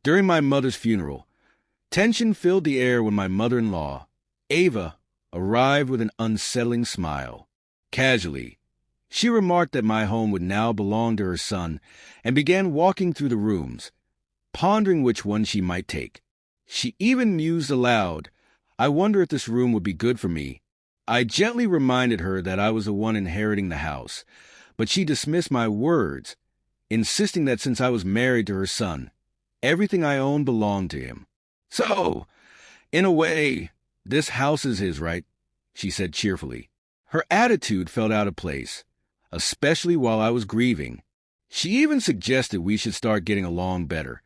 During my mother's funeral, tension filled the air when my mother-in-law, Ava, arrived with an unsettling smile. Casually, she remarked that my home would now belong to her son and began walking through the rooms, pondering which one she might take. She even mused aloud, "I wonder if this room would be good for me." I gently reminded her that I was the one inheriting the house, but she dismissed my words, insisting that since I was married to her son, everything I owned belonged to him. "So, in a way, this house is his, right?" she said cheerfully. Her attitude felt out of place, especially while I was grieving. She even suggested we should start getting along better,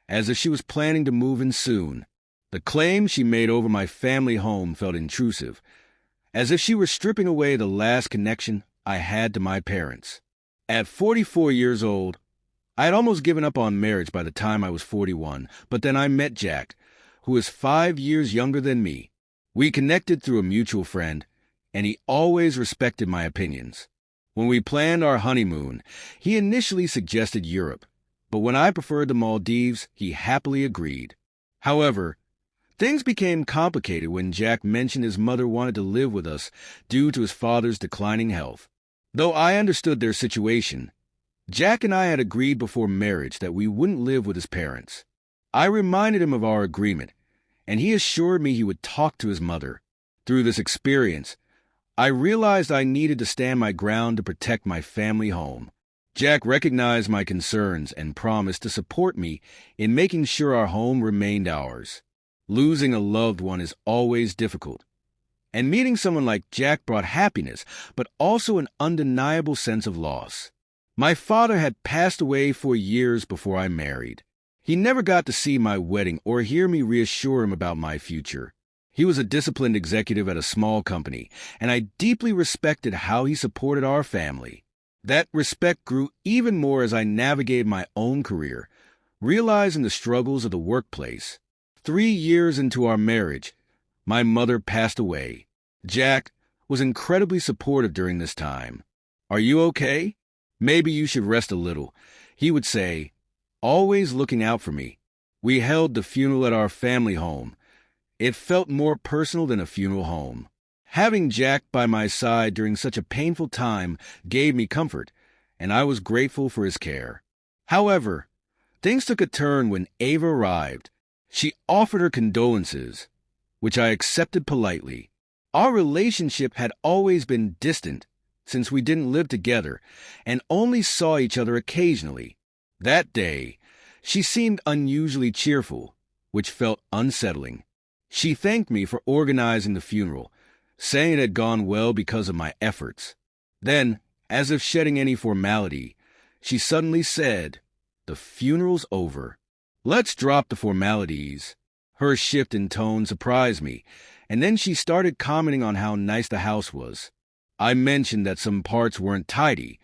as if she was planning to move in soon. The claim she made over my family home felt intrusive, as if she were stripping away the last connection I had to my parents. At 44 years old, I had almost given up on marriage by the time I was 41, but then I met Jack, who is 5 years younger than me. We connected through a mutual friend, and he always respected my opinions. When we planned our honeymoon, he initially suggested Europe, but when I preferred the Maldives, he happily agreed. However, things became complicated when Jack mentioned his mother wanted to live with us due to his father's declining health. Though I understood their situation, Jack and I had agreed before marriage that we wouldn't live with his parents. I reminded him of our agreement, and he assured me he would talk to his mother. Through this experience, I realized I needed to stand my ground to protect my family home. Jack recognized my concerns and promised to support me in making sure our home remained ours. Losing a loved one is always difficult, and meeting someone like Jack brought happiness, but also an undeniable sense of loss. My father had passed away for years before I married. He never got to see my wedding or hear me reassure him about my future. He was a disciplined executive at a small company, and I deeply respected how he supported our family. That respect grew even more as I navigated my own career, realizing the struggles of the workplace. 3 years into our marriage, my mother passed away. Jack was incredibly supportive during this time. "Are you okay? Maybe you should rest a little," he would say, always looking out for me. We held the funeral at our family home. It felt more personal than a funeral home. Having Jack by my side during such a painful time gave me comfort, and I was grateful for his care. However, things took a turn when Ava arrived. She offered her condolences, which I accepted politely. Our relationship had always been distant, since we didn't live together and only saw each other occasionally. That day, she seemed unusually cheerful, which felt unsettling. She thanked me for organizing the funeral, saying it had gone well because of my efforts. Then, as if shedding any formality, she suddenly said, "The funeral's over. Let's drop the formalities." Her shift in tone surprised me, and then she started commenting on how nice the house was. I mentioned that some parts weren't tidy,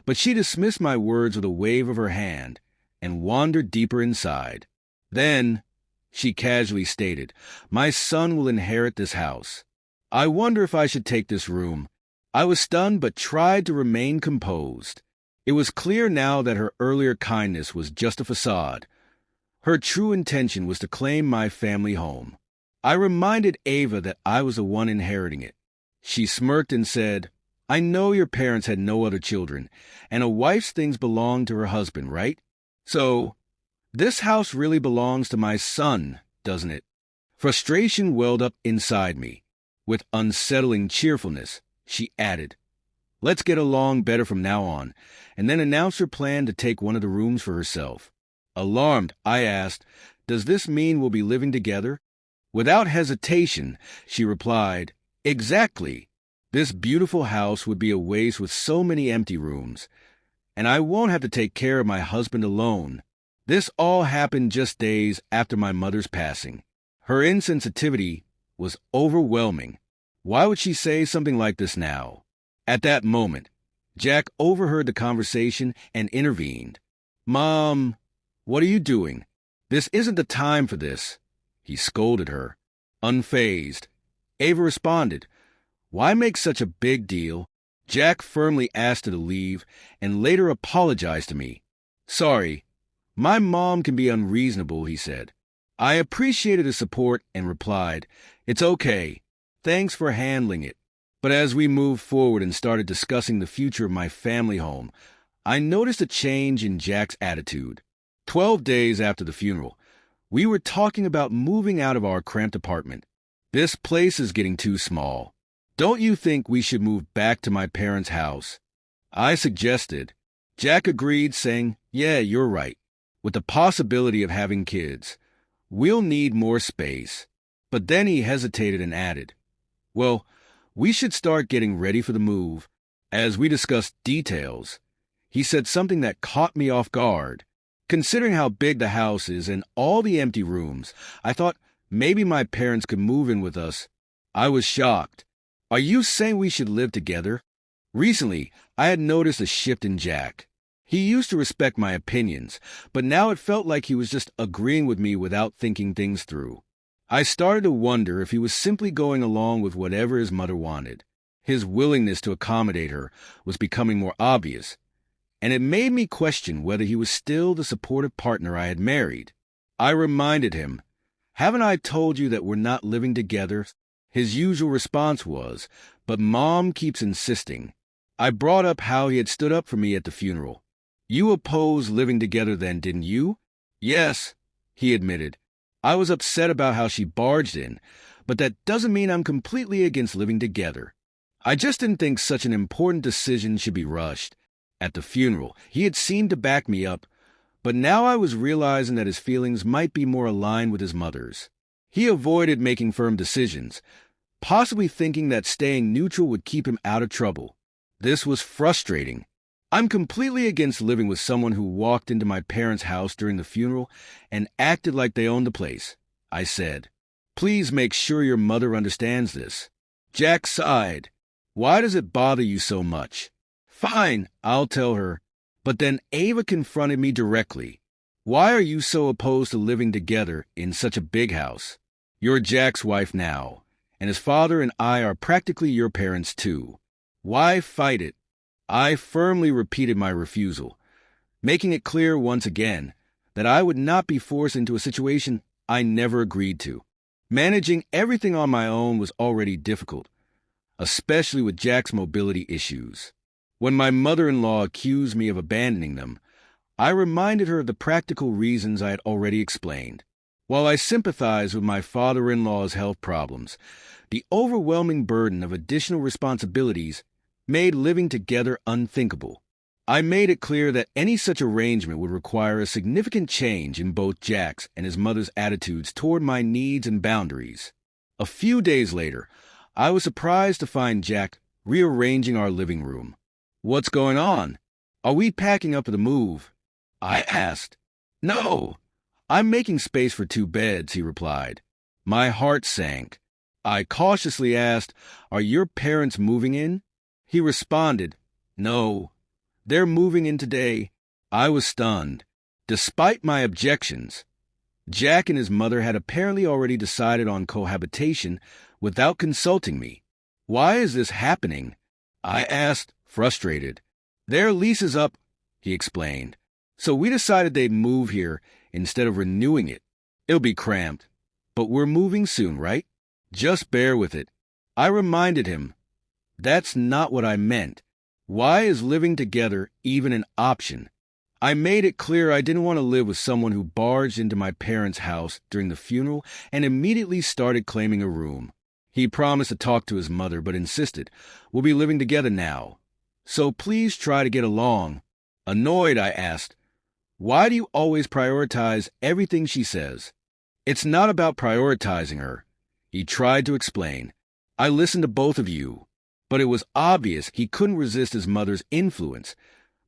but she dismissed my words with a wave of her hand and wandered deeper inside. Then, she casually stated, "My son will inherit this house. I wonder if I should take this room." I was stunned but tried to remain composed. It was clear now that her earlier kindness was just a facade. Her true intention was to claim my family home. I reminded Ava that I was the one inheriting it. She smirked and said, "I know your parents had no other children, and a wife's things belong to her husband, right? So, this house really belongs to my son, doesn't it?" Frustration welled up inside me. With unsettling cheerfulness, she added, "Let's get along better from now on," and then announced her plan to take one of the rooms for herself. Alarmed, I asked, "Does this mean we'll be living together?" Without hesitation, she replied, "Exactly. This beautiful house would be a waste with so many empty rooms, and I won't have to take care of my husband alone." This all happened just days after my mother's passing. Her insensitivity was overwhelming. Why would she say something like this now? At that moment, Jack overheard the conversation and intervened. "Mom, what are you doing? This isn't the time for this," he scolded her. Unfazed, Ava responded, "Why make such a big deal?" Jack firmly asked her to leave and later apologized to me. "Sorry, My mom can be unreasonable, he said. I appreciated his support and replied, "It's okay. Thanks for handling it." But as we moved forward and started discussing the future of my family home, I noticed a change in Jack's attitude. 12 days after the funeral, we were talking about moving out of our cramped apartment. "This place is getting too small. Don't you think we should move back to my parents' house?" I suggested. Jack agreed, saying, "Yeah, you're right. With the possibility of having kids, we'll need more space." But then he hesitated and added, "Well, we should start getting ready for the move." As we discussed details, he said something that caught me off guard. Considering how big the house is and all the empty rooms, I thought maybe my parents could move in with us. I was shocked. "Are you saying we should live together?" Recently, I had noticed a shift in Jack. He used to respect my opinions, but now it felt like he was just agreeing with me without thinking things through. I started to wonder if he was simply going along with whatever his mother wanted. His willingness to accommodate her was becoming more obvious, and it made me question whether he was still the supportive partner I had married. I reminded him, "Haven't I told you that we're not living together?" His usual response was, "But Mom keeps insisting." I brought up how he had stood up for me at the funeral. "You opposed living together then, didn't you?" "Yes," he admitted. "I was upset about how she barged in, but that doesn't mean I'm completely against living together. I just didn't think such an important decision should be rushed." At the funeral, he had seemed to back me up, but now I was realizing that his feelings might be more aligned with his mother's. He avoided making firm decisions, possibly thinking that staying neutral would keep him out of trouble. This was frustrating. I'm completely against living with someone who walked into my parents' house during the funeral and acted like they owned the place, I said. "Please make sure your mother understands this." Jack sighed. "Why does it bother you so much?" "Fine, I'll tell her." But then Ava confronted me directly. "Why are you so opposed to living together in such a big house? You're Jack's wife now, and his father and I are practically your parents too. Why fight it?" I firmly repeated my refusal, making it clear once again that I would not be forced into a situation I never agreed to. Managing everything on my own was already difficult, especially with Jack's mobility issues. When my mother-in-law accused me of abandoning them, I reminded her of the practical reasons I had already explained. While I sympathized with my father-in-law's health problems, the overwhelming burden of additional responsibilities made living together unthinkable. I made it clear that any such arrangement would require a significant change in both Jack's and his mother's attitudes toward my needs and boundaries. A few days later, I was surprised to find Jack rearranging our living room. "What's going on? Are we packing up for the move?" I asked. "No, I'm making space for 2 beds," he replied. My heart sank. I cautiously asked, "Are your parents moving in?" He responded, "No, they're moving in today." I was stunned. Despite my objections, Jack and his mother had apparently already decided on cohabitation without consulting me. "Why is this happening?" I asked, frustrated. "Their lease is up," he explained, "so we decided they'd move here instead of renewing it. It'll be cramped, but we're moving soon, right? Just bear with it." I reminded him, "That's not what I meant. Why is living together even an option?" I made it clear I didn't want to live with someone who barged into my parents' house during the funeral and immediately started claiming a room. He promised to talk to his mother, but insisted, "We'll be living together now, so please try to get along." Annoyed, I asked, "Why do you always prioritize everything she says?" "It's not about prioritizing her," he tried to explain. "I listened to both of you." But it was obvious he couldn't resist his mother's influence,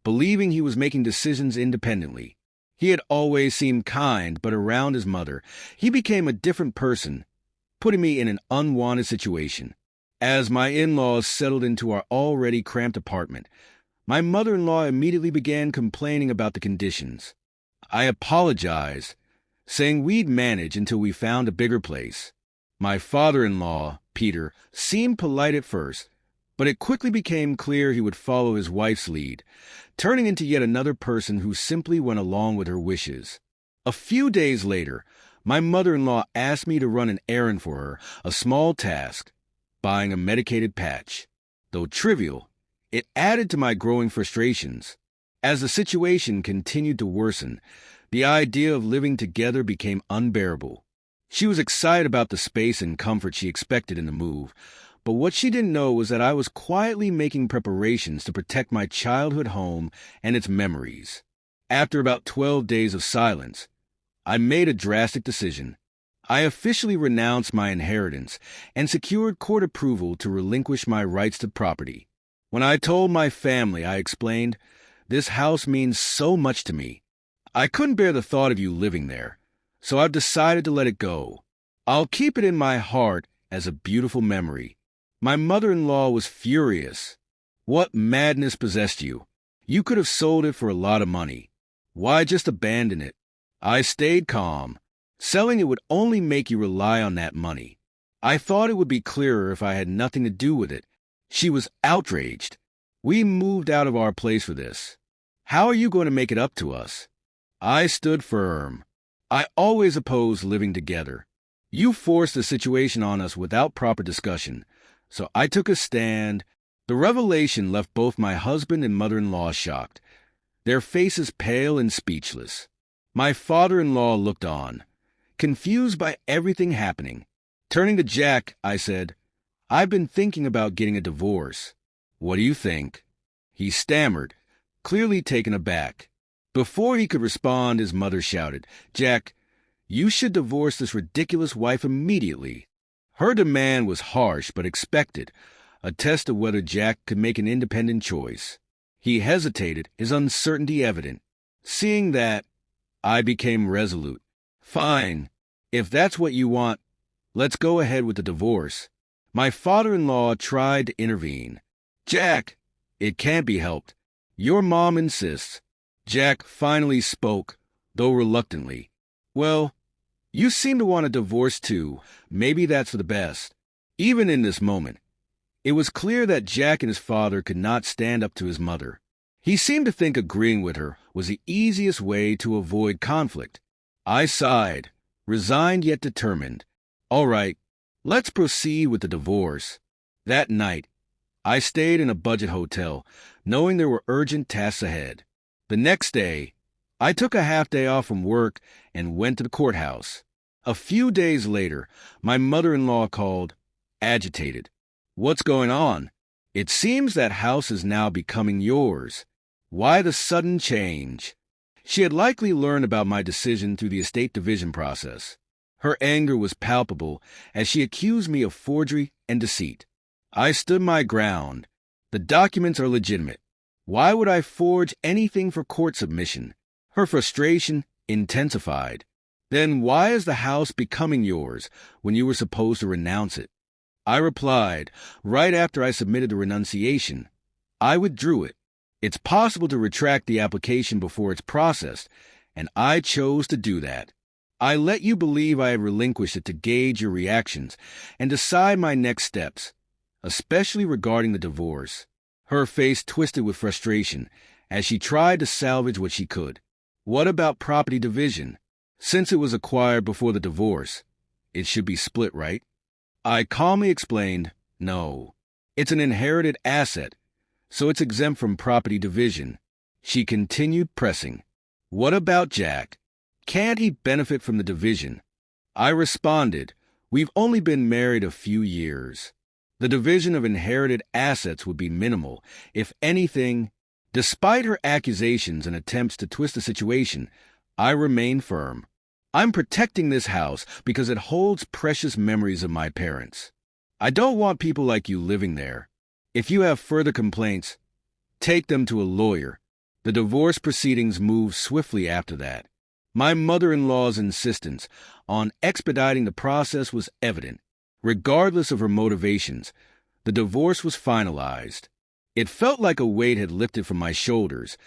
believing he was making decisions independently. He had always seemed kind, but around his mother, he became a different person, putting me in an unwanted situation. As my in-laws settled into our already cramped apartment, my mother-in-law immediately began complaining about the conditions. I apologized, saying we'd manage until we found a bigger place. My father-in-law, Peter, seemed polite at first, But it quickly became clear he would follow his wife's lead, turning into yet another person who simply went along with her wishes. A few days later, my mother-in-law asked me to run an errand for her, a small task, buying a medicated patch. Though trivial, it added to my growing frustrations. As the situation continued to worsen, the idea of living together became unbearable. She was excited about the space and comfort she expected in the move, but what she didn't know was that I was quietly making preparations to protect my childhood home and its memories. After about 12 days of silence, I made a drastic decision. I officially renounced my inheritance and secured court approval to relinquish my rights to property. When I told my family, I explained, "This house means so much to me. I couldn't bear the thought of you living there, so I've decided to let it go. I'll keep it in my heart as a beautiful memory." My mother-in-law was furious. "What madness possessed you? You could have sold it for a lot of money. Why just abandon it?" I stayed calm. Selling it would only make you rely on that money. I thought it would be clearer if I had nothing to do with it. She was outraged. "We moved out of our place for this. How are you going to make it up to us?" I stood firm. I always opposed living together. You forced the situation on us without proper discussion, so I took a stand. The revelation left both my husband and mother-in-law shocked, their faces pale and speechless. My father-in-law looked on, confused by everything happening. Turning to Jack, I said, "I've been thinking about getting a divorce. What do you think?" He stammered, clearly taken aback. Before he could respond, his mother shouted, "Jack, you should divorce this ridiculous wife immediately." Her demand was harsh but expected, a test of whether Jack could make an independent choice. He hesitated, his uncertainty evident. Seeing that, I became resolute. "Fine. If that's what you want, let's go ahead with the divorce." My father-in-law tried to intervene. "Jack, it can't be helped. Your mom insists." Jack finally spoke, though reluctantly. "Well, you seem to want a divorce too. Maybe that's for the best." Even in this moment, it was clear that Jack and his father could not stand up to his mother. He seemed to think agreeing with her was the easiest way to avoid conflict. I sighed, resigned yet determined. "All right, let's proceed with the divorce." That night, I stayed in a budget hotel, knowing there were urgent tasks ahead. The next day, I took a half-day off from work and went to the courthouse. A few days later, my mother-in-law called, agitated. "What's going on? It seems that house is now becoming yours. Why the sudden change?" She had likely learned about my decision through the estate division process. Her anger was palpable as she accused me of forgery and deceit. I stood my ground. The documents are legitimate. Why would I forge anything for court submission? Her frustration intensified. "Then why is the house becoming yours when you were supposed to renounce it?" I replied, right after I submitted the renunciation, "I withdrew it. It's possible to retract the application before it's processed, and I chose to do that. I let you believe I had relinquished it to gauge your reactions and decide my next steps, especially regarding the divorce." Her face twisted with frustration as she tried to salvage what she could. "What about property division? Since it was acquired before the divorce, it should be split, right?" I calmly explained, "No. It's an inherited asset, so it's exempt from property division." She continued pressing. "What about Jack? Can't he benefit from the division?" I responded, "We've only been married a few years. The division of inherited assets would be minimal, if anything." Despite her accusations and attempts to twist the situation, I remained firm. "I'm protecting this house because it holds precious memories of my parents. I don't want people like you living there. If you have further complaints, take them to a lawyer." The divorce proceedings moved swiftly after that. My mother-in-law's insistence on expediting the process was evident. Regardless of her motivations, the divorce was finalized. It felt like a weight had lifted from my shoulders,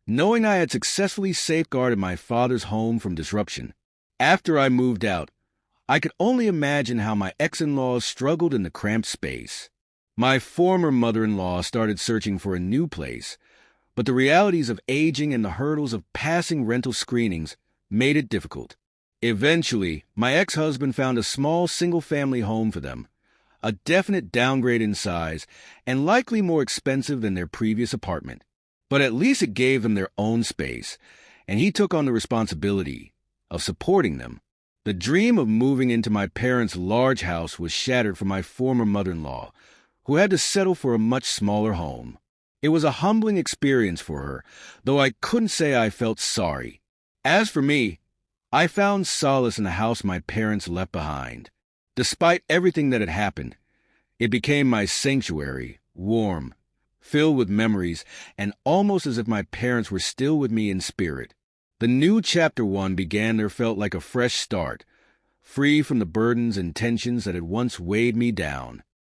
knowing I had successfully safeguarded my father's home from disruption. After I moved out, I could only imagine how my ex-in-laws struggled in the cramped space. My former mother-in-law started searching for a new place, but the realities of aging and the hurdles of passing rental screenings made it difficult. Eventually, my ex-husband found a small single-family home for them, a definite downgrade in size and likely more expensive than their previous apartment. But at least it gave them their own space, and he took on the responsibility of supporting them. The dream of moving into my parents' large house was shattered for my former mother-in-law, who had to settle for a much smaller home. It was a humbling experience for her, though I couldn't say I felt sorry. As for me, I found solace in the house my parents left behind. Despite everything that had happened, it became my sanctuary, warm, filled with memories, and almost as if my parents were still with me in spirit. The new chapter 1 began there felt like a fresh start, free from the burdens and tensions that had once weighed me down.